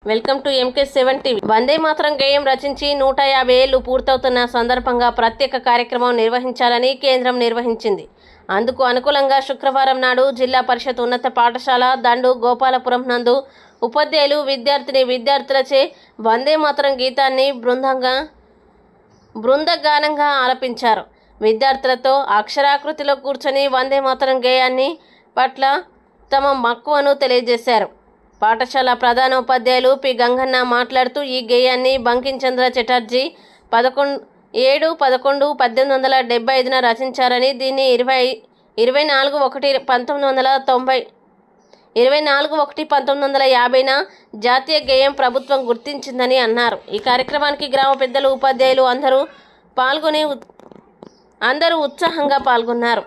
Welcome to MK7 TV. Vande Mataram గేయం రచించి 150 ఏళ్లు పూర్తవుతున్న సందర్భంగా ప్రత్యేక కార్యక్రమం నిర్వహించాలని కేంద్రం నిర్వహించింది. అందుకు అనుకూలంగా శుక్రవారం నాడు జిల్లా పరిషత్ ఉన్నత పాఠశాల దండు గోపాలపురం నందు ఉపాధ్యాయులు విద్యార్థులచే వందే మాతరం గీతాన్ని బృందగానంగా ఆలపించారు. విద్యార్థులతో అక్షరాకృతిలో కూర్చొని వందే మాతరం గేయాన్ని పట్ల తమ మక్కువను తెలియజేశారు. పాఠశాల ప్రధానోపాధ్యాయులు పి గంగన్న మాట్లాడుతూ ఈ గేయాన్ని బంకించంద్ర చటర్జీ 7/11/1875 రచించారని, దీన్ని 24/1/1950న జాతీయ గేయం ప్రభుత్వం గుర్తించిందని అన్నారు. ఈ కార్యక్రమానికి గ్రామ పెద్దలు, ఉపాధ్యాయులు అందరూ ఉత్సాహంగా పాల్గొన్నారు.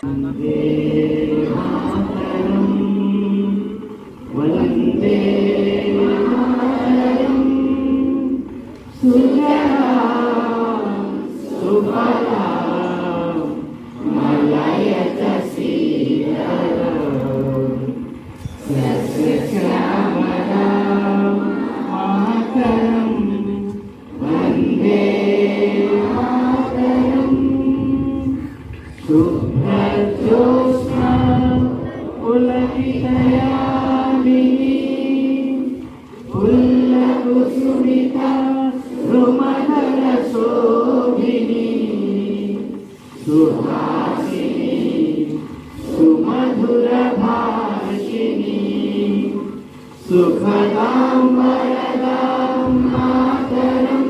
सुखदां वरदां मातरम्